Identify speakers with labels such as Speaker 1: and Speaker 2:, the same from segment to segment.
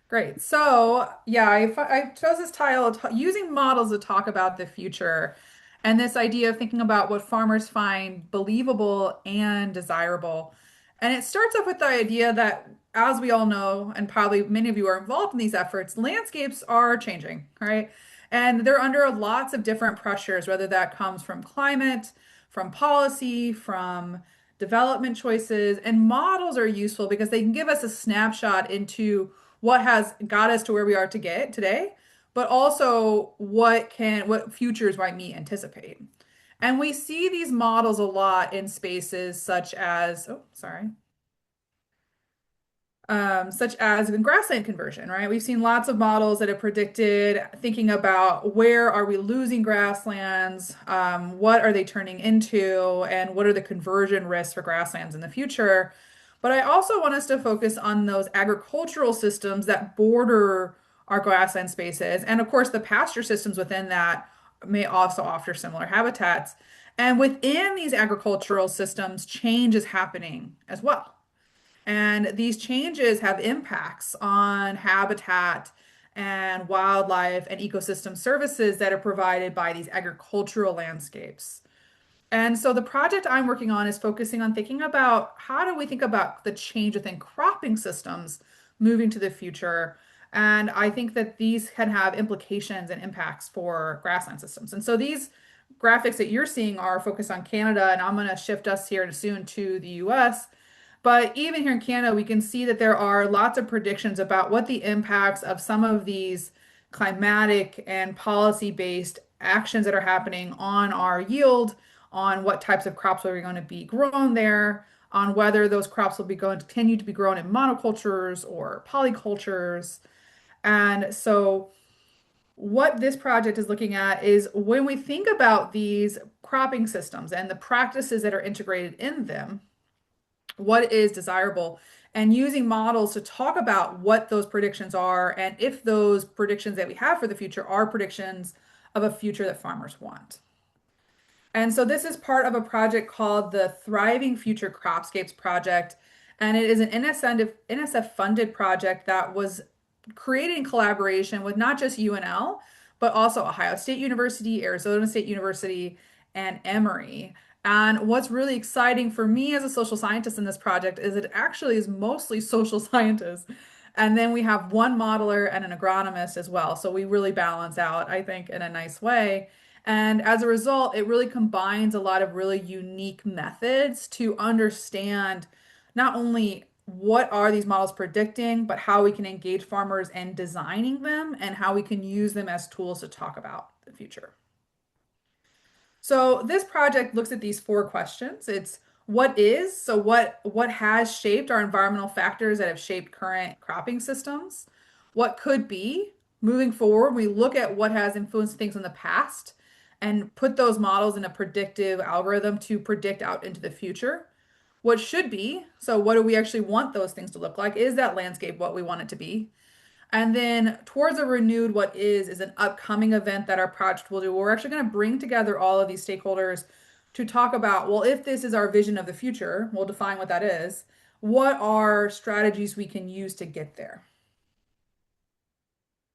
Speaker 1: Great. So, yeah, I chose this title, Using Models to Talk About the Future, and this idea of thinking about what farmers find believable and desirable. And it starts off with the idea that, as we all know, and probably many of you are involved in these efforts, landscapes are changing, right? And they're under lots of different pressures, whether that comes from climate, from policy, from development choices. And models are useful because they can give us a snapshot into what has got us to where we are to get today, but also what futures might we anticipate. And we see these models a lot in spaces such as in grassland conversion, right? We've seen lots of models that have predicted thinking about where are we losing grasslands, what are they turning into, and what are the conversion risks for grasslands in the future. But I also want us to focus on those agricultural systems that border our grassland spaces. And of course, the pasture systems within that may also offer similar habitats. And within these agricultural systems, change is happening as well. And these changes have impacts on habitat and wildlife and ecosystem services that are provided by these agricultural landscapes. And so the project I'm working on is focusing on thinking about how do we think about the change within cropping systems moving to the future. And I think that these can have implications and impacts for grassland systems. And so these graphics that you're seeing are focused on Canada, and I'm going to shift us here soon to the US. But even here in Canada, we can see that there are lots of predictions about what the impacts of some of these climatic and policy-based actions that are happening on our yield, on what types of crops are going to be grown there, on whether those crops will be going to continue to be grown in monocultures or polycultures. And so what this project is looking at is when we think about these cropping systems and the practices that are integrated in them, what is desirable, and using models to talk about what those predictions are and if those predictions that we have for the future are predictions of a future that farmers want. And so this is part of a project called the Thriving Future Cropscapes Project. And it is an NSF funded project that was created in collaboration with not just UNL, but also Ohio State University, Arizona State University, and Emory. And what's really exciting for me as a social scientist in this project is it actually is mostly social scientists. And then we have one modeler and an agronomist as well. So we really balance out, I think, in a nice way. And as a result, it really combines a lot of really unique methods to understand not only what are these models predicting, but how we can engage farmers in designing them and how we can use them as tools to talk about the future. So this project looks at these four questions. It's what is, so what has shaped our environmental factors that have shaped current cropping systems? What could be moving forward? We look at what has influenced things in the past and put those models in a predictive algorithm to predict out into the future. What should be, so what do we actually want those things to look like? Is that landscape what we want it to be? And then towards a renewed what is an upcoming event that our project will do. We're actually going to bring together all of these stakeholders to talk about, well, if this is our vision of the future, we'll define what that is. What are strategies we can use to get there?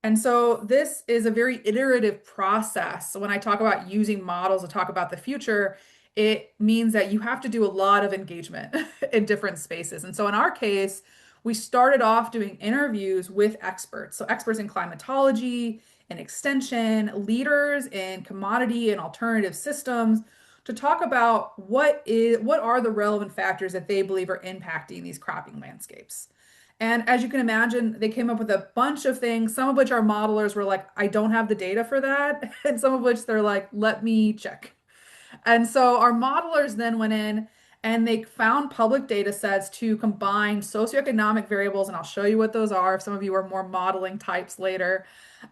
Speaker 1: And so this is a very iterative process. So when I talk about using models to talk about the future, it means that you have to do a lot of engagement in different spaces. And so in our case, we started off doing interviews with experts. So experts in climatology and extension, leaders in commodity and alternative systems to talk about what are the relevant factors that they believe are impacting these cropping landscapes. And as you can imagine, they came up with a bunch of things, some of which our modelers were like, I don't have the data for that. And some of which they're like, let me check. And so our modelers then went in and they found public data sets to combine socioeconomic variables, and I'll show you what those are if some of you are more modeling types later,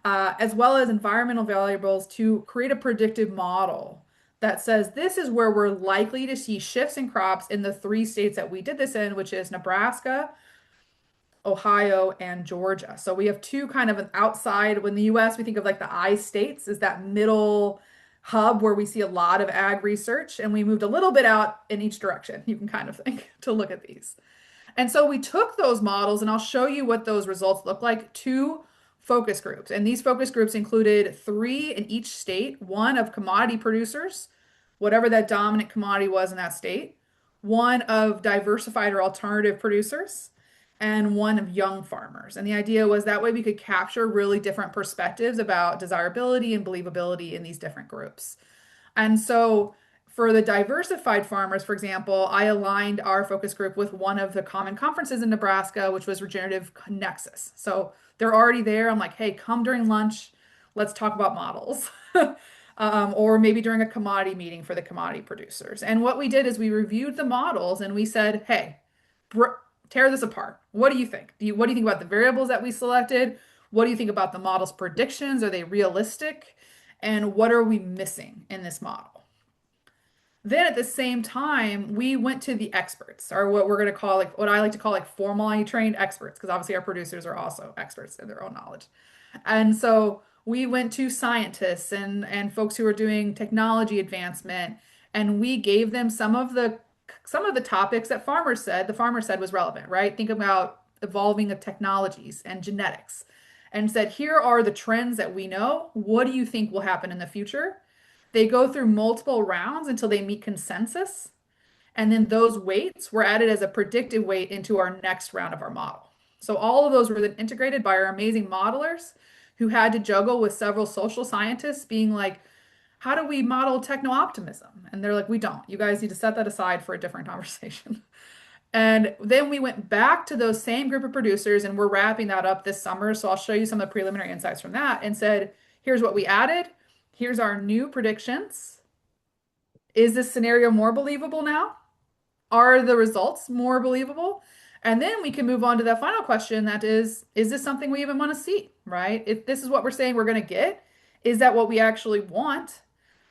Speaker 1: as well as environmental variables to create a predictive model that says this is where we're likely to see shifts in crops in the three states that we did this in, which is Nebraska, Ohio, and Georgia. So we have two kind of an outside, when the US, we think of like the I states is that middle hub where we see a lot of ag research, and we moved a little bit out in each direction, you can kind of think, to look at these. And so we took those models, and I'll show you what those results look like, to focus groups. And these focus groups included three in each state, one of commodity producers, whatever that dominant commodity was in that state, one of diversified or alternative producers, and one of young farmers. And the idea was that way we could capture really different perspectives about desirability and believability in these different groups. And so for the diversified farmers, for example, I aligned our focus group with one of the common conferences in Nebraska, which was Regenerative Nexus. So they're already there. I'm like, hey, come during lunch. Let's talk about models. Or maybe during a commodity meeting for the commodity producers. And what we did is we reviewed the models and we said, hey, tear this apart. What do you think? What do you think about the variables that we selected? What do you think about the model's predictions? Are they realistic? And what are we missing in this model? Then at the same time, we went to the experts, or what we're going to call, like, what I like to call, like, formally trained experts, because obviously our producers are also experts in their own knowledge. And so we went to scientists and folks who are doing technology advancement, and we gave them some of the topics that the farmer said was relevant, right? Think about evolving of technologies and genetics, and said, here are the trends that we know. What do you think will happen in the future? They go through multiple rounds until they meet consensus. And then those weights were added as a predictive weight into our next round of our model. So all of those were then integrated by our amazing modelers who had to juggle with several social scientists being like, how do we model techno-optimism? And they're like, we don't. You guys need to set that aside for a different conversation. And then we went back to those same group of producers, and we're wrapping that up this summer. So I'll show you some of the preliminary insights from that, and said, here's what we added. Here's our new predictions. Is this scenario more believable now? Are the results more believable? And then we can move on to that final question, that is this something we even want to see, right? If this is what we're saying we're going to get, is that what we actually want?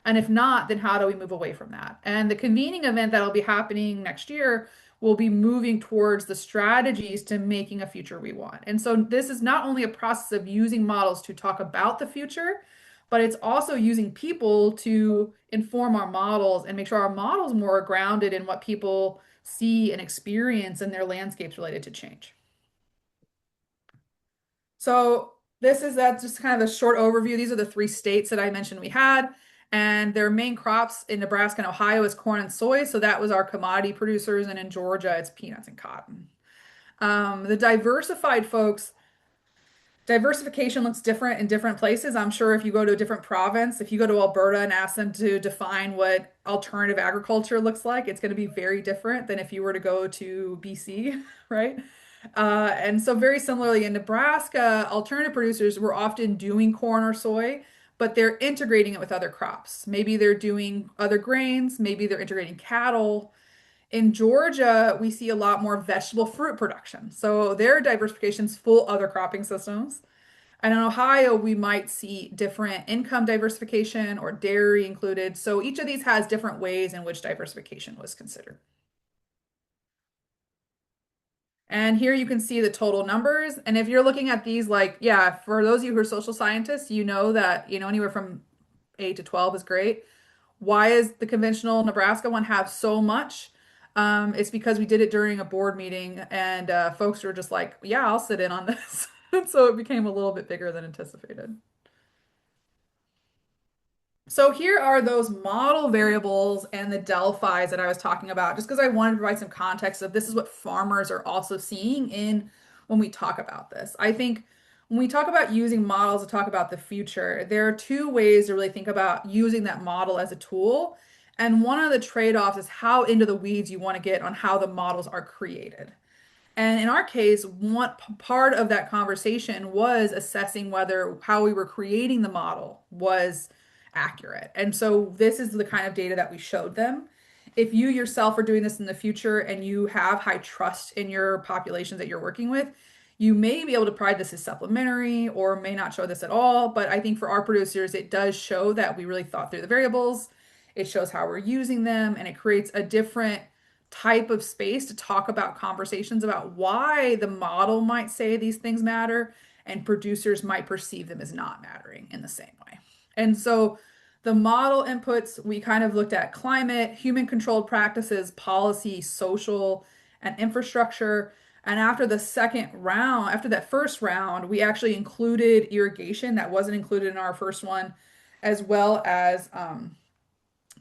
Speaker 1: And if not, then how do we move away from that? And the convening event that'll be happening next year will be moving towards the strategies to making a future we want. And so this is not only a process of using models to talk about the future, but it's also using people to inform our models and make sure our models more grounded in what people see and experience in their landscapes related to change. So this is that just kind of a short overview. These are the three states that I mentioned we had, and their main crops in Nebraska and Ohio is corn and soy. So that was our commodity producers, and in Georgia it's peanuts and cotton. The diversified folks, diversification looks different in different places. I'm sure if you go to a different province, if you go to Alberta and ask them to define what alternative agriculture looks like, it's going to be very different than if you were to go to BC, right? And so very similarly in Nebraska, alternative producers were often doing corn or soy, but they're integrating it with other crops. Maybe they're doing other grains, maybe they're integrating cattle. In Georgia, we see a lot more vegetable fruit production. So their diversification's full other cropping systems. And in Ohio, we might see different income diversification or dairy included. So each of these has different ways in which diversification was considered. And here you can see the total numbers. And if you're looking at these, like, yeah, for those of you who are social scientists, you know that, anywhere from 8 to 12 is great. Why is the conventional Nebraska one have so much? It's because we did it during a board meeting, and folks were just like, yeah, I'll sit in on this. So it became a little bit bigger than anticipated. So here are those model variables and the Delphis that I was talking about, just because I wanted to provide some context of this is what farmers are also seeing in when we talk about this. I think when we talk about using models to talk about the future, there are two ways to really think about using that model as a tool. And one of the trade-offs is how into the weeds you want to get on how the models are created. And in our case, one part of that conversation was assessing whether how we were creating the model was accurate. And so this is the kind of data that we showed them. If you yourself are doing this in the future and you have high trust in your populations that you're working with, you may be able to provide this as supplementary or may not show this at all. But I think for our producers, it does show that we really thought through the variables. It shows how we're using them, and it creates a different type of space to talk about conversations about why the model might say these things matter and producers might perceive them as not mattering in the same way. And so the model inputs, we kind of looked at climate, human controlled practices, policy, social, and infrastructure. And after the second round, after that first round, we actually included irrigation that wasn't included in our first one, as well as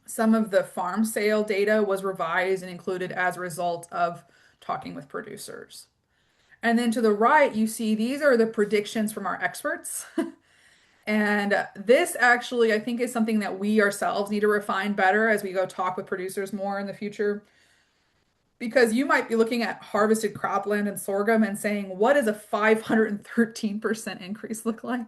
Speaker 1: some of the farm sale data was revised and included as a result of talking with producers. And then to the right, you see these are the predictions from our experts. And this actually, I think, is something that we ourselves need to refine better as we go talk with producers more in the future. Because you might be looking at harvested cropland and sorghum and saying, what does a 513% increase look like?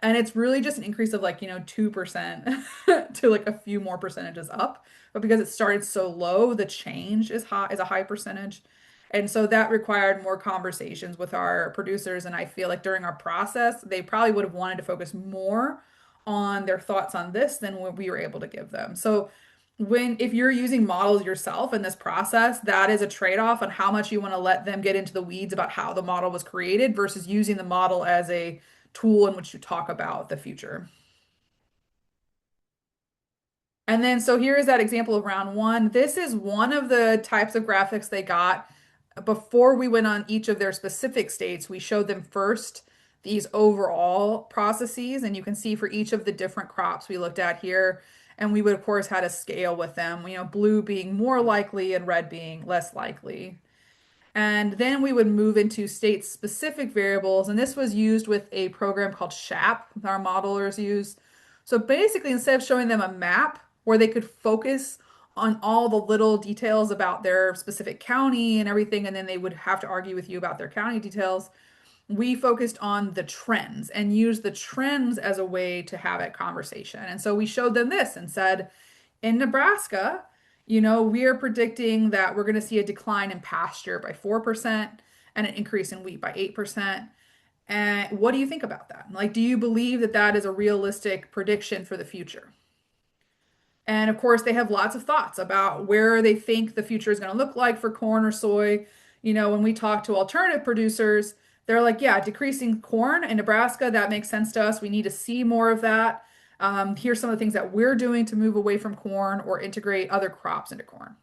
Speaker 1: And it's really just an increase of like, 2% to like a few more percentages up. But because it started so low, the change is a high percentage. And so that required more conversations with our producers. And I feel like during our process, they probably would have wanted to focus more on their thoughts on this than what we were able to give them. So if you're using models yourself in this process, that is a trade-off on how much you want to let them get into the weeds about how the model was created versus using the model as a tool in which to talk about the future. And then, so here is that example of round one. This is one of the types of graphics they got. Before we went on each of their specific states, we showed them first these overall processes. And you can see for each of the different crops we looked at here. And we would, of course, had a scale with them, blue being more likely and red being less likely. And then we would move into state-specific variables. And this was used with a program called SHAP, our modelers use. So basically, instead of showing them a map where they could focus on all the little details about their specific county and everything, and then they would have to argue with you about their county details, we focused on the trends and used the trends as a way to have a conversation. And so we showed them this and said, in Nebraska, we are predicting that we're going to see a decline in pasture by 4% and an increase in wheat by 8%. And what do you think about that? Like, do you believe that that is a realistic prediction for the future? And of course, they have lots of thoughts about where they think the future is going to look like for corn or soy. When we talk to alternative producers, they're like, yeah, decreasing corn in Nebraska, that makes sense to us. We need to see more of that. Here's some of the things that we're doing to move away from corn or integrate other crops into corn.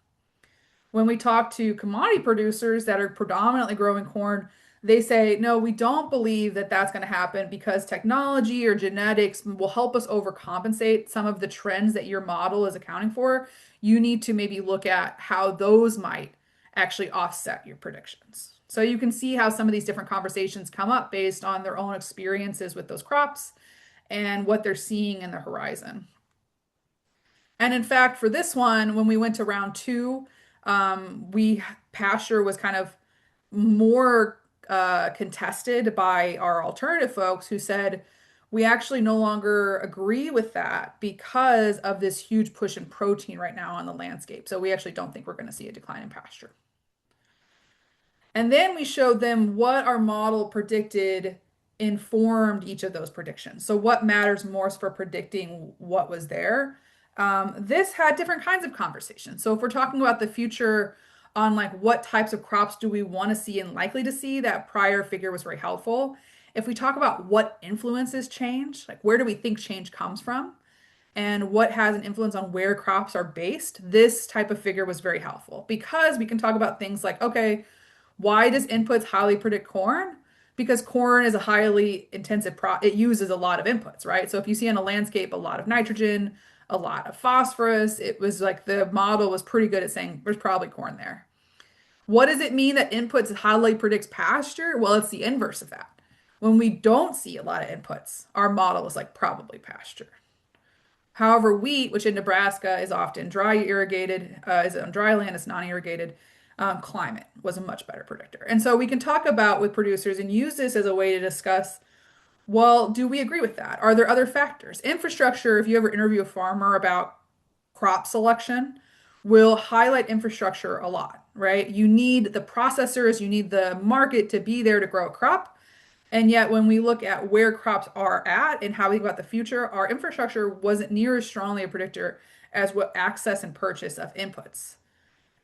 Speaker 1: When we talk to commodity producers that are predominantly growing corn, they say, no, we don't believe that that's going to happen because technology or genetics will help us overcompensate some of the trends that your model is accounting for. You need to maybe look at how those might actually offset your predictions. So you can see how some of these different conversations come up based on their own experiences with those crops and what they're seeing in the horizon. And in fact, for this one, when we went to round two, we pasture was kind of more contested by our alternative folks who said we actually no longer agree with that because of this huge push in protein right now on the landscape. So we actually don't think we're going to see a decline in pasture. And then we showed them what our model predicted informed each of those predictions. So what matters most for predicting what was there? This had different kinds of conversations. So if we're talking about the future on like what types of crops do we want to see and likely to see, that prior figure was very helpful. If we talk about what influences change, like where do we think change comes from, and what has an influence on where crops are based, this type of figure was very helpful because we can talk about things like, okay, why does inputs highly predict corn? Because corn is a highly intensive it uses a lot of inputs, right? So if you see on a landscape a lot of nitrogen, a lot of phosphorus, it was like the model was pretty good at saying there's probably corn there. What does it mean that inputs highly predicts pasture? Well, it's the inverse of that. When we don't see a lot of inputs, our model is like probably pasture. However, wheat, which in Nebraska is often dry irrigated, is on dry land, it's non-irrigated, climate was a much better predictor. And so we can talk about with producers and use this as a way to discuss, well, do we agree with that? Are there other factors? Infrastructure, if you ever interview a farmer about crop selection, will highlight infrastructure a lot, right? You need the processors, you need the market to be there to grow a crop. And yet, when we look at where crops are at and how we think about the future, our infrastructure wasn't near as strongly a predictor as what access and purchase of inputs.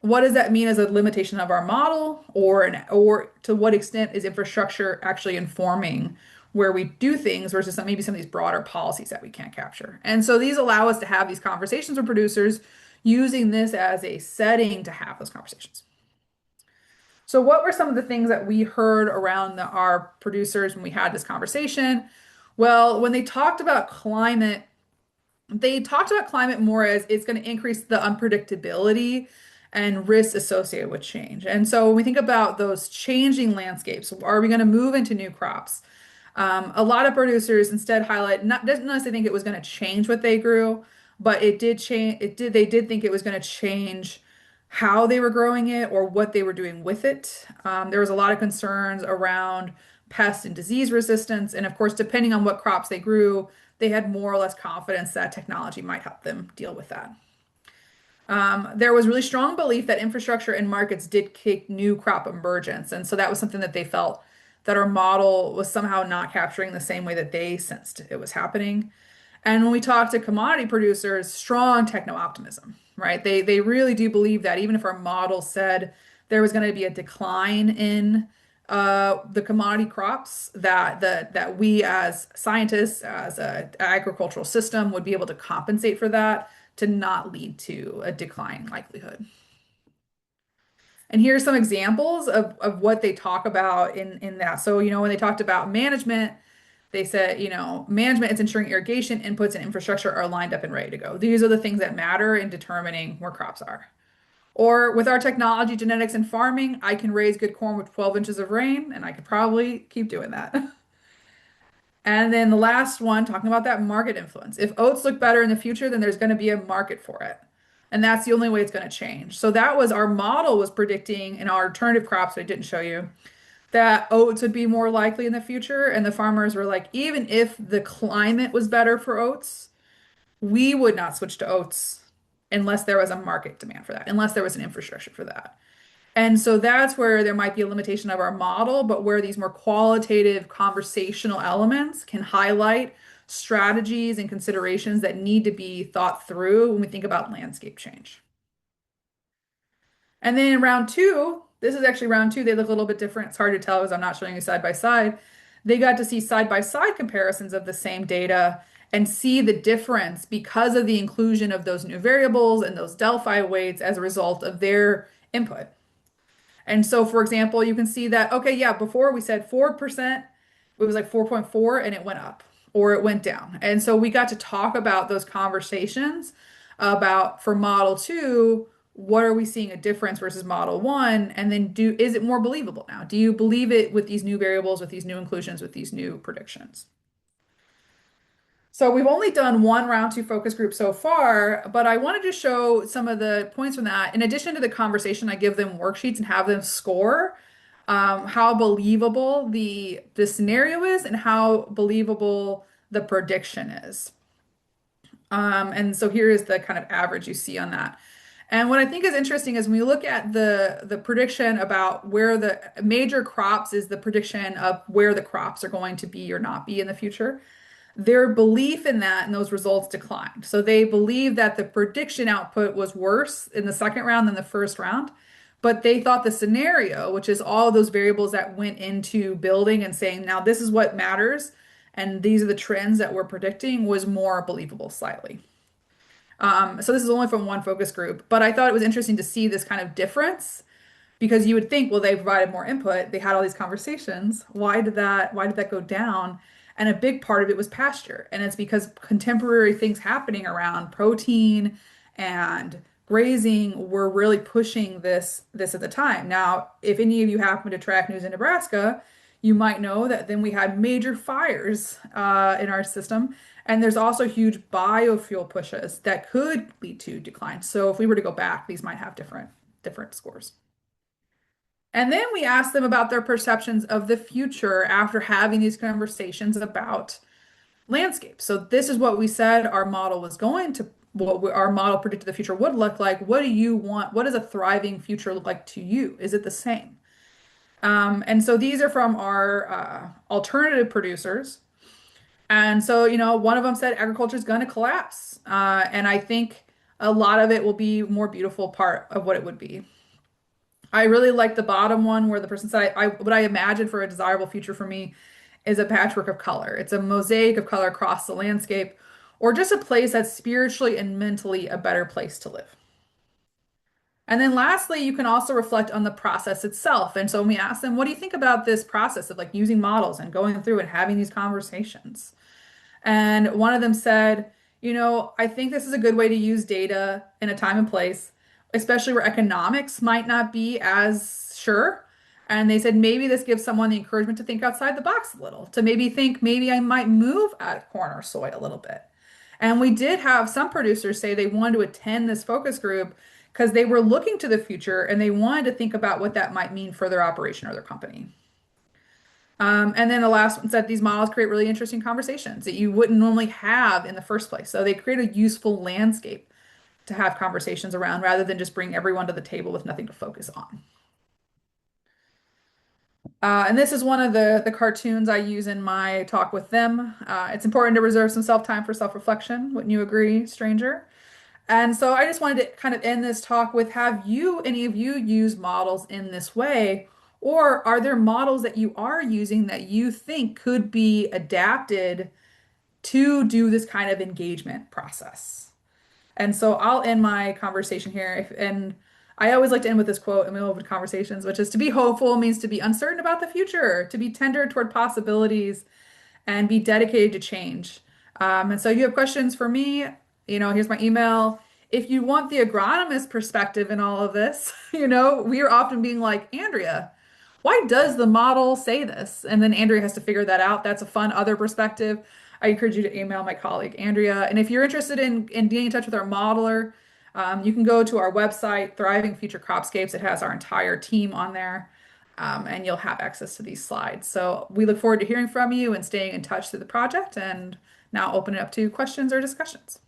Speaker 1: What does that mean as a limitation of our model, or to what extent is infrastructure actually informing where we do things versus maybe some of these broader policies that we can't capture? And so these allow us to have these conversations with producers using this as a setting to have those conversations. So, what were some of the things that we heard around our producers when we had this conversation? Well, when they talked about climate more as it's going to increase the unpredictability and risks associated with change. And so when we think about those changing landscapes, are we going to move into new crops? A lot of producers instead highlight not doesn't necessarily think it was going to change what they grew, but it did change. They did think it was going to change how they were growing it or what they were doing with it. There was a lot of concerns around pest and disease resistance, and of course, depending on what crops they grew, they had more or less confidence that technology might help them deal with that. There was really strong belief that infrastructure and markets did kick new crop emergence. And so that was something that they felt that our model was somehow not capturing the same way that they sensed it was happening. And when we talk to commodity producers, strong techno optimism, right? They really do believe that even if our model said there was going to be a decline in the commodity crops, that we as scientists, as an agricultural system, would be able to compensate for that to not lead to a decline likelihood. And here's some examples of what they talk about in that. So, when they talked about management, they said, management is ensuring irrigation inputs and infrastructure are lined up and ready to go. These are the things that matter in determining where crops are. Or with our technology, genetics, and farming, I can raise good corn with 12 inches of rain, and I could probably keep doing that. And then the last one, talking about that market influence. If oats look better in the future, then there's going to be a market for it. And that's the only way it's going to change. So that was our model was predicting in our alternative crops, I didn't show you, that oats would be more likely in the future. And the farmers were like, even if the climate was better for oats, we would not switch to oats unless there was a market demand for that, unless there was an infrastructure for that. And so that's where there might be a limitation of our model, but where these more qualitative conversational elements can highlight strategies and considerations that need to be thought through when we think about landscape change. And then in round two, this is actually round two, they look a little bit different. It's hard to tell because I'm not showing you side by side. They got to see side by side comparisons of the same data and see the difference because of the inclusion of those new variables and those Delphi weights as a result of their input. And so, for example, you can see that, okay, yeah, before we said 4%, it was like 4.4 and it went up or it went down. And so we got to talk about those conversations about for model two, what are we seeing a difference versus model one? And then is it more believable now? Do you believe it with these new variables, with these new inclusions, with these new predictions? So we've only done one round two focus group so far, but I wanted to show some of the points from that. In addition to the conversation, I give them worksheets and have them score how believable the scenario is and how believable the prediction is. And so here is the kind of average you see on that. And what I think is interesting is when we look at the prediction about where the major crops is the prediction of where the crops are going to be or not be in the future. Their belief in that and those results declined. So they believe that the prediction output was worse in the second round than the first round. But they thought the scenario, which is all those variables that went into building and saying, now this is what matters, and these are the trends that we're predicting, was more believable slightly. So this is only from one focus group, but I thought it was interesting to see this kind of difference because you would think, well, they provided more input, they had all these conversations. Why did that go down? And a big part of it was pasture. And it's because contemporary things happening around protein and grazing were really pushing this at the time. Now, if any of you happen to track news in Nebraska, you might know that then we had major fires in our system. And there's also huge biofuel pushes that could lead to decline. So if we were to go back, these might have different scores. And then we asked them about their perceptions of the future after having these conversations about landscape. So this is what we said our model was going to, our model predicted the future would look like. What do you want? What does a thriving future look like to you? Is it the same? And so these are from our alternative producers. And so, one of them said agriculture is going to collapse. And I think a lot of it will be more beautiful part of what it would be. I really like the bottom one where the person said, what I imagine for a desirable future for me is a patchwork of color. It's a mosaic of color across the landscape, or just a place that's spiritually and mentally a better place to live. And then lastly, you can also reflect on the process itself. And so when we ask them, what do you think about this process of like using models and going through and having these conversations? And one of them said, I think this is a good way to use data in a time and place, especially where economics might not be as sure. And they said maybe this gives someone the encouragement to think outside the box a little, to maybe think maybe I might move out of corn or soy a little bit. And we did have some producers say they wanted to attend this focus group because they were looking to the future and they wanted to think about what that might mean for their operation or their company. And then the last one said these models create really interesting conversations that you wouldn't normally have in the first place. So they create a useful landscape to have conversations around rather than just bring everyone to the table with nothing to focus on. And this is one of the cartoons I use in my talk with them. It's important to reserve some self-time for self-reflection. Wouldn't you agree, stranger? And so I just wanted to kind of end this talk with, have you, any of you, use models in this way? Or are there models that you are using that you think could be adapted to do this kind of engagement process? And so I'll end my conversation here. And I always like to end with this quote in the middle of conversations, which is to be hopeful means to be uncertain about the future, to be tender toward possibilities, and be dedicated to change. And so you have questions for me, here's my email. If you want the agronomist perspective in all of this, we are often being like, Andrea, why does the model say this? And then Andrea has to figure that out. That's a fun other perspective. I encourage you to email my colleague, Andrea. And if you're interested in getting in touch with our modeler, you can go to our website, Thriving Future Cropscapes. It has our entire team on there, and you'll have access to these slides. So we look forward to hearing from you and staying in touch through the project. And now open it up to questions or discussions.